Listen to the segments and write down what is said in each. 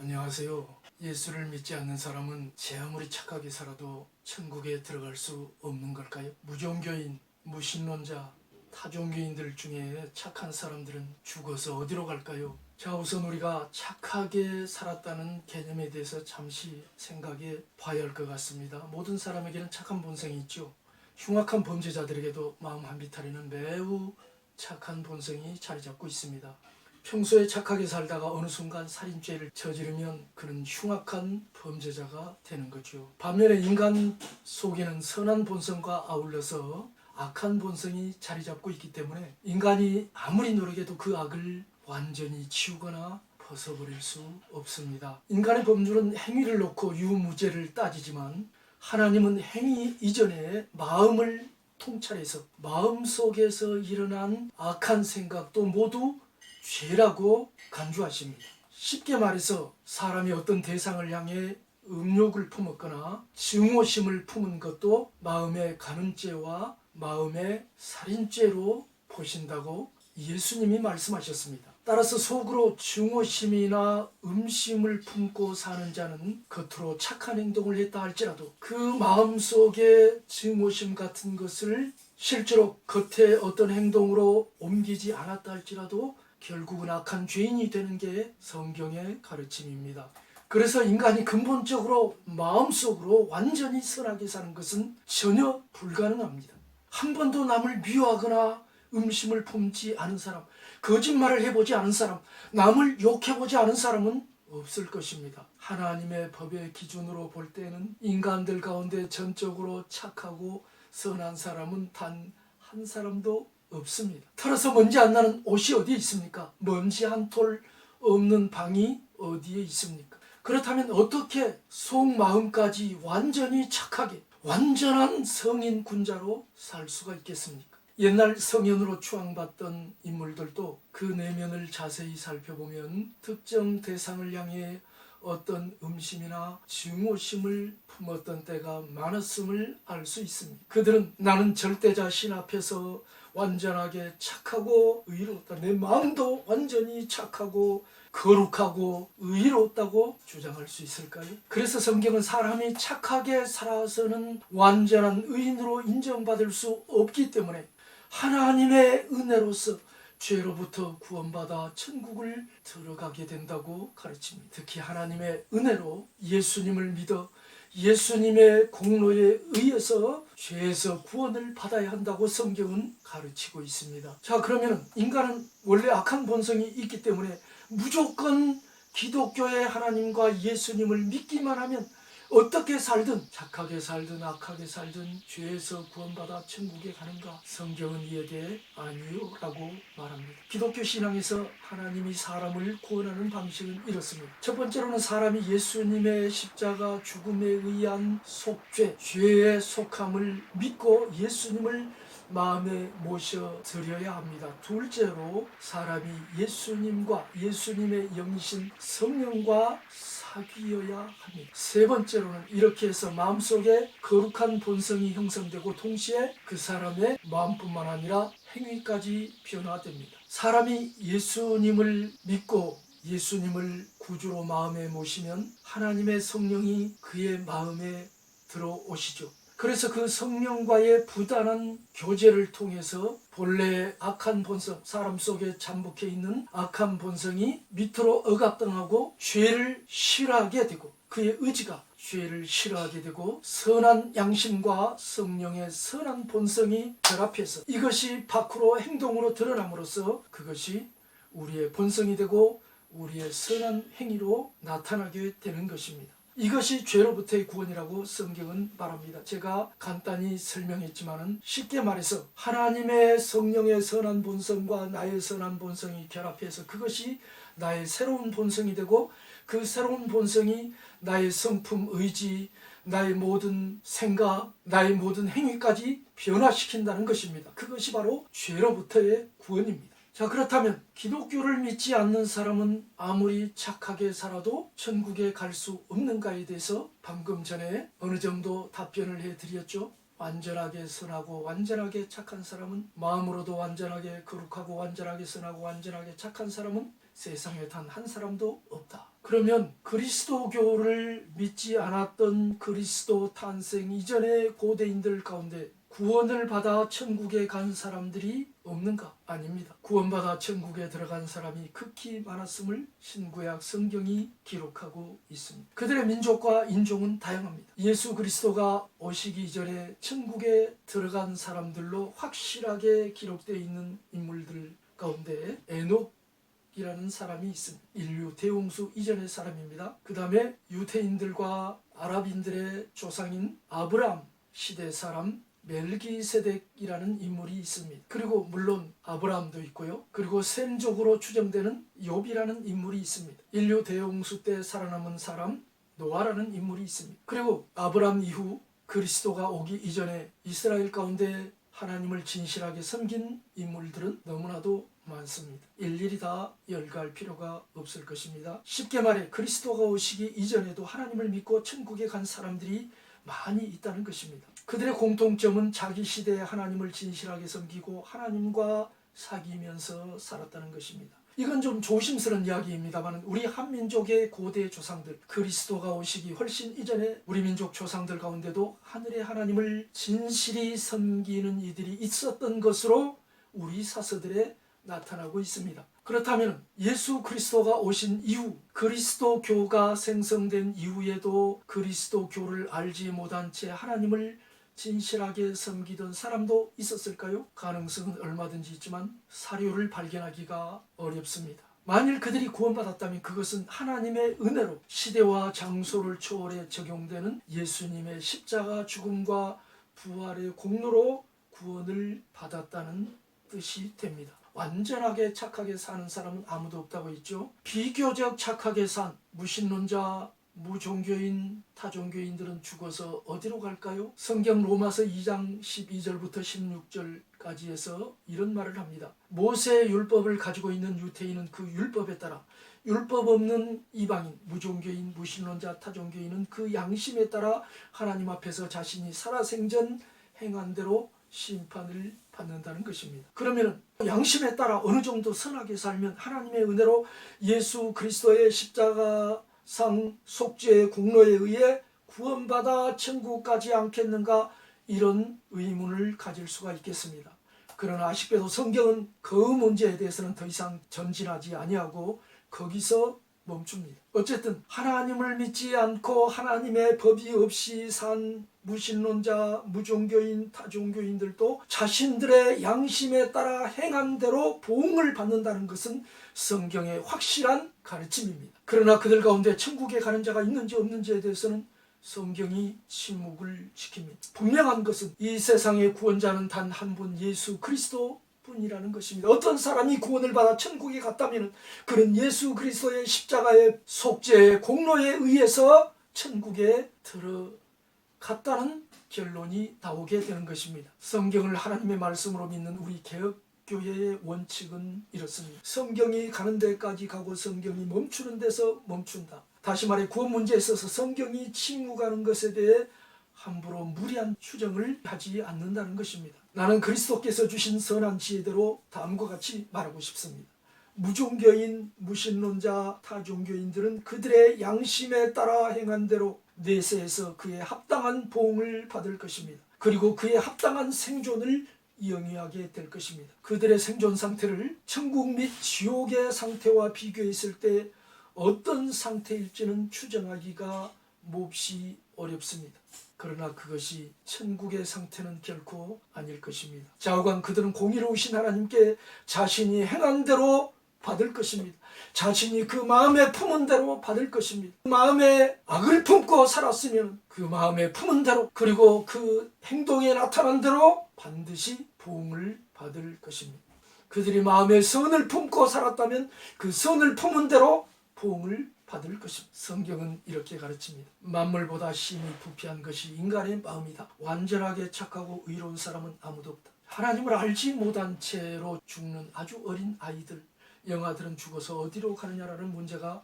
안녕하세요. 예수를 믿지 않는 사람은 제 아무리 착하게 살아도 천국에 들어갈 수 없는 걸까요? 무종교인, 무신론자, 타종교인들 중에 착한 사람들은 죽어서 어디로 갈까요? 자, 우선 우리가 착하게 살았다는 개념에 대해서 잠시 생각해 봐야 할 것 같습니다. 모든 사람에게는 착한 본성이 있죠. 흉악한 범죄자들에게도 마음 한비탈에는 매우 착한 본성이 자리 잡고 있습니다. 평소에 착하게 살다가 어느 순간 살인죄를 저지르면 그는 흉악한 범죄자가 되는 거죠. 반면에 인간 속에는 선한 본성과 아울러서 악한 본성이 자리 잡고 있기 때문에 인간이 아무리 노력해도 그 악을 완전히 지우거나 벗어버릴 수 없습니다. 인간의 범주는 행위를 놓고 유무죄를 따지지만 하나님은 행위 이전에 마음을 통찰해서 마음속에서 일어난 악한 생각도 모두 죄라고 간주하십니다. 쉽게 말해서 사람이 어떤 대상을 향해 음욕을 품었거나 증오심을 품은 것도 마음의 간음죄와 마음의 살인죄로 보신다고 예수님이 말씀하셨습니다. 따라서 속으로 증오심이나 음심을 품고 사는 자는 겉으로 착한 행동을 했다 할지라도 그 마음속에 증오심 같은 것을 실제로 겉에 어떤 행동으로 옮기지 않았다 할지라도 결국은 악한 죄인이 되는 게 성경의 가르침입니다. 그래서 인간이 근본적으로 마음속으로 완전히 선하게 사는 것은 전혀 불가능합니다. 한 번도 남을 미워하거나 음심을 품지 않은 사람, 거짓말을 해보지 않은 사람, 남을 욕해보지 않은 사람은 없을 것입니다. 하나님의 법의 기준으로 볼 때는 인간들 가운데 전적으로 착하고 선한 사람은 단 한 사람도 없습니다. 털어서 먼지 안 나는 옷이 어디에 있습니까? 먼지 한 톨 없는 방이 어디에 있습니까? 그렇다면 어떻게 속마음까지 완전히 착하게 완전한 성인 군자로 살 수가 있겠습니까? 옛날 성현으로 추앙받던 인물들도 그 내면을 자세히 살펴보면 특정 대상을 향해 어떤 음심이나 증오심을 품었던 때가 많았음을 알 수 있습니다. 그들은 나는 절대자 신 앞에서 완전하게 착하고 의롭다, 내 마음도 완전히 착하고 거룩하고 의롭다고 주장할 수 있을까요? 그래서 성경은 사람이 착하게 살아서는 완전한 의인으로 인정받을 수 없기 때문에 하나님의 은혜로서 죄로부터 구원받아 천국을 들어가게 된다고 가르칩니다. 특히 하나님의 은혜로 예수님을 믿어 예수님의 공로에 의해서 죄에서 구원을 받아야 한다고 성경은 가르치고 있습니다. 자, 그러면 인간은 원래 악한 본성이 있기 때문에 무조건 기독교의 하나님과 예수님을 믿기만 하면 어떻게 살든 착하게 살든 악하게 살든 죄에서 구원받아 천국에 가는가? 성경은 이에 대해 아니요 라고 말합니다. 기독교 신앙에서 하나님이 사람을 구원하는 방식은 이렇습니다. 첫 번째로는 사람이 예수님의 십자가 죽음에 의한 속죄, 죄의 속함을 믿고 예수님을 마음에 모셔 드려야 합니다. 둘째로 사람이 예수님과 예수님의 영이신 성령과 사귀어야 합니다. 세 번째로는 이렇게 해서 마음속에 거룩한 본성이 형성되고 동시에 그 사람의 마음뿐만 아니라 행위까지 변화됩니다. 사람이 예수님을 믿고 예수님을 구주로 마음에 모시면 하나님의 성령이 그의 마음에 들어오시죠. 그래서 그 성령과의 부단한 교제를 통해서 본래 악한 본성, 사람 속에 잠복해 있는 악한 본성이 밑으로 억압당하고 죄를 싫어하게 되고 그의 의지가 죄를 싫어하게 되고 선한 양심과 성령의 선한 본성이 결합해서 이것이 밖으로 행동으로 드러남으로써 그것이 우리의 본성이 되고 우리의 선한 행위로 나타나게 되는 것입니다. 이것이 죄로부터의 구원이라고 성경은 말합니다. 제가 간단히 설명했지만 쉽게 말해서 하나님의 성령의 선한 본성과 나의 선한 본성이 결합해서 그것이 나의 새로운 본성이 되고 그 새로운 본성이 나의 성품, 의지, 나의 모든 생각, 나의 모든 행위까지 변화시킨다는 것입니다. 그것이 바로 죄로부터의 구원입니다. 자, 그렇다면 기독교를 믿지 않는 사람은 아무리 착하게 살아도 천국에 갈 수 없는가에 대해서 방금 전에 어느 정도 답변을 해드렸죠. 완전하게 선하고 완전하게 착한 사람은 마음으로도 완전하게 거룩하고 완전하게 선하고 완전하게 착한 사람은 세상에 단 한 사람도 없다. 그러면 그리스도교를 믿지 않았던 그리스도 탄생 이전의 고대인들 가운데 구원을 받아 천국에 간 사람들이 없는가? 아닙니다. 구원받아 천국에 들어간 사람이 극히 많았음을 신구약 성경이 기록하고 있습니다. 그들의 민족과 인종은 다양합니다. 예수 그리스도가 오시기 이전에 천국에 들어간 사람들로 확실하게 기록되어 있는 인물들 가운데 에녹이라는 사람이 있습니다. 인류 대홍수 이전의 사람입니다. 그 다음에 유대인들과 아랍인들의 조상인 아브람 시대 사람 멜기세덱이라는 인물이 있습니다. 그리고 물론 아브라함도 있고요. 그리고 셈족으로 추정되는 욥이라는 인물이 있습니다. 인류 대홍수 때 살아남은 사람 노아라는 인물이 있습니다. 그리고 아브라함 이후 그리스도가 오기 이전에 이스라엘 가운데 하나님을 진실하게 섬긴 인물들은 너무나도 많습니다. 일일이 다 열거할 필요가 없을 것입니다. 쉽게 말해 그리스도가 오시기 이전에도 하나님을 믿고 천국에 간 사람들이 많이 있다는 것입니다. 그들의 공통점은 자기 시대에 하나님을 진실하게 섬기고 하나님과 사귀면서 살았다는 것입니다. 이건 좀 조심스러운 이야기입니다만 우리 한민족의 고대 조상들 그리스도가 오시기 훨씬 이전에 우리 민족 조상들 가운데도 하늘의 하나님을 진실히 섬기는 이들이 있었던 것으로 우리 사서들에 나타나고 있습니다. 그렇다면 예수 그리스도가 오신 이후 그리스도교가 생성된 이후에도 그리스도교를 알지 못한 채 하나님을 진실하게 섬기던 사람도 있었을까요? 가능성은 얼마든지 있지만 사료를 발견하기가 어렵습니다. 만일 그들이 구원받았다면 그것은 하나님의 은혜로 시대와 장소를 초월해 적용되는 예수님의 십자가 죽음과 부활의 공로로 구원을 받았다는 뜻이 됩니다. 완전하게 착하게 사는 사람은 아무도 없다고 했죠. 비교적 착하게 산 무신론자, 무종교인, 타종교인들은 죽어서 어디로 갈까요? 성경 로마서 2장 12절부터 16절까지 해서 이런 말을 합니다. 모세의 율법을 가지고 있는 유대인은 그 율법에 따라 율법 없는 이방인, 무종교인, 무신론자, 타종교인은 그 양심에 따라 하나님 앞에서 자신이 살아생전 행한 대로 심판을 받는다는 것입니다. 그러면 양심에 따라 어느 정도 선하게 살면 하나님의 은혜로 예수 그리스도의 십자가상 속죄의 공로에 의해 구원받아 천국 가지 않겠는가, 이런 의문을 가질 수가 있겠습니다. 그러나 아쉽게도 성경은 그 문제에 대해서는 더 이상 전진하지 아니하고 거기서 멈춥니다. 어쨌든 하나님을 믿지 않고 하나님의 법이 없이 산 무신론자, 무종교인, 타종교인들도 자신들의 양심에 따라 행한 대로 보응을 받는다는 것은 성경의 확실한 가르침입니다. 그러나 그들 가운데 천국에 가는 자가 있는지 없는지에 대해서는 성경이 침묵을 지킵니다. 분명한 것은 이 세상의 구원자는 단 한 분 예수 그리스도 뿐이라는 것입니다. 어떤 사람이 구원을 받아 천국에 갔다면 그는 예수 그리스도의 십자가의 속죄의 공로에 의해서 천국에 들어갔다는 결론이 나오게 되는 것입니다. 성경을 하나님의 말씀으로 믿는 우리 개혁교회의 원칙은 이렇습니다. 성경이 가는 데까지 가고 성경이 멈추는 데서 멈춘다. 다시 말해 구원 문제에 있어서 성경이 침묵하는 것에 대해 함부로 무리한 추정을 하지 않는다는 것입니다. 나는 그리스도께서 주신 선한 지혜대로 다음과 같이 말하고 싶습니다. 무종교인, 무신론자, 타종교인들은 그들의 양심에 따라 행한 대로 내세에서 그에 합당한 보응을 받을 것입니다. 그리고 그에 합당한 생존을 영위하게 될 것입니다. 그들의 생존 상태를 천국 및 지옥의 상태와 비교했을 때 어떤 상태일지는 추정하기가 몹시 어렵습니다. 그러나 그것이 천국의 상태는 결코 아닐 것입니다. 좌우간 그들은 공의로우신 하나님께 자신이 행한 대로 받을 것입니다. 자신이 그 마음에 품은 대로 받을 것입니다. 그 마음에 악을 품고 살았으면 그 마음에 품은 대로, 그리고 그 행동에 나타난 대로 반드시 보응을 받을 것입니다. 그들이 마음에 선을 품고 살았다면 그 선을 품은 대로 보응을 받을 것입니다. 성경은 이렇게 가르칩니다. 만물보다 심히 부패한 것이 인간의 마음이다. 완전하게 착하고 의로운 사람은 아무도 없다. 하나님을 알지 못한 채로 죽는 아주 어린 아이들, 영아들은 죽어서 어디로 가느냐라는 문제가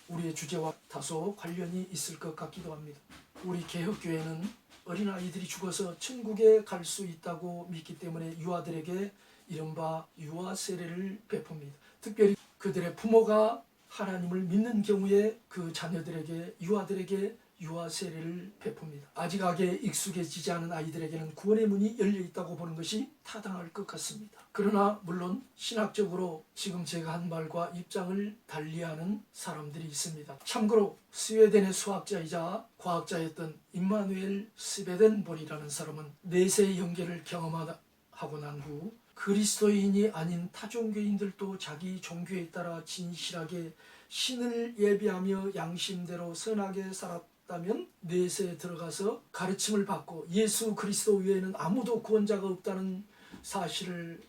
우리의 주제와 다소 관련이 있을 것 같기도 합니다. 우리 개혁교회는 어린아이들이 죽어서 천국에 갈 수 있다고 믿기 때문에 유아들에게 이른바 유아 세례를 베풉니다. 특별히 그들의 부모가 하나님을 믿는 경우에 그 자녀들에게, 유아들에게 유아 세례를 베풉니다. 아직 악에 익숙해지지 않은 아이들에게는 구원의 문이 열려 있다고 보는 것이 타당할 것 같습니다. 그러나 물론 신학적으로 지금 제가 한 말과 입장을 달리하는 사람들이 있습니다. 참고로 스웨덴의 수학자이자 과학자였던 임마누엘 스베덴볼이라는 사람은 내세의 연계를 경험하고 난 후 그리스도인이 아닌 타종교인들도 자기 종교에 따라 진실하게 신을 예배하며 양심대로 선하게 살았다면 내세에 들어가서 가르침을 받고 예수 그리스도 외에는 아무도 구원자가 없다는 사실에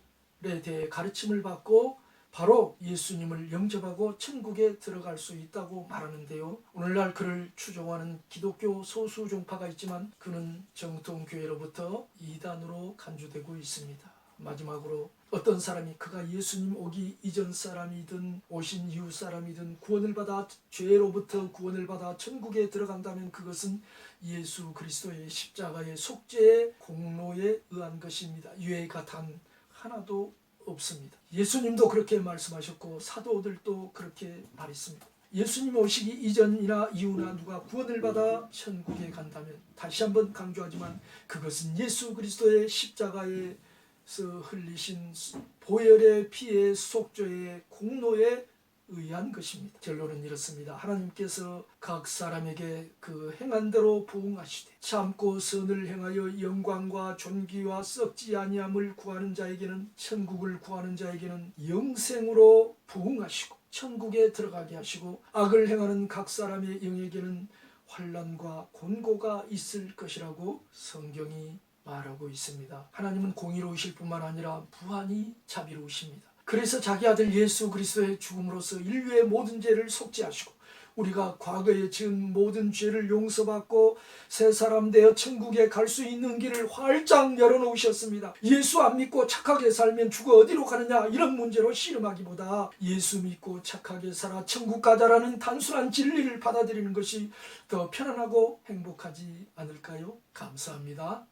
대해 가르침을 받고 바로 예수님을 영접하고 천국에 들어갈 수 있다고 말하는데요. 오늘날 그를 추종하는 기독교 소수 종파가 있지만 그는 정통교회로부터 이단으로 간주되고 있습니다. 마지막으로 어떤 사람이 그가 예수님 오기 이전 사람이든 오신 이후 사람이든 구원을 받아 죄로부터 구원을 받아 천국에 들어간다면 그것은 예수 그리스도의 십자가의 속죄의 공로에 의한 것입니다. 유해가 단 하나도 없습니다. 예수님도 그렇게 말씀하셨고 사도들도 그렇게 말했습니다. 예수님 오시기 이전이나 이후나 누가 구원을 받아 천국에 간다면 다시 한번 강조하지만 그것은 예수 그리스도의 십자가의 흘리신 보혈의 피의 속죄의 공로에 의한 것입니다. 결론은 이렇습니다. 하나님께서 각 사람에게 그 행한 대로 부응하시되 참고 선을 행하여 영광과 존귀와 썩지 아니함을 구하는 자에게는 천국을 구하는 자에게는 영생으로 부응하시고 천국에 들어가게 하시고 악을 행하는 각 사람의 영에게는 환난과 곤고가 있을 것이라고 성경이 말하고 있습니다. 하나님은 공의로우실 뿐만 아니라 무한히 자비로우십니다. 그래서 자기 아들 예수 그리스도의 죽음으로써 인류의 모든 죄를 속죄하시고 우리가 과거에 지은 모든 죄를 용서받고 새 사람 되어 천국에 갈 수 있는 길을 활짝 열어놓으셨습니다. 예수 안 믿고 착하게 살면 죽어 어디로 가느냐 이런 문제로 씨름하기보다 예수 믿고 착하게 살아 천국 가자라는 단순한 진리를 받아들이는 것이 더 편안하고 행복하지 않을까요? 감사합니다.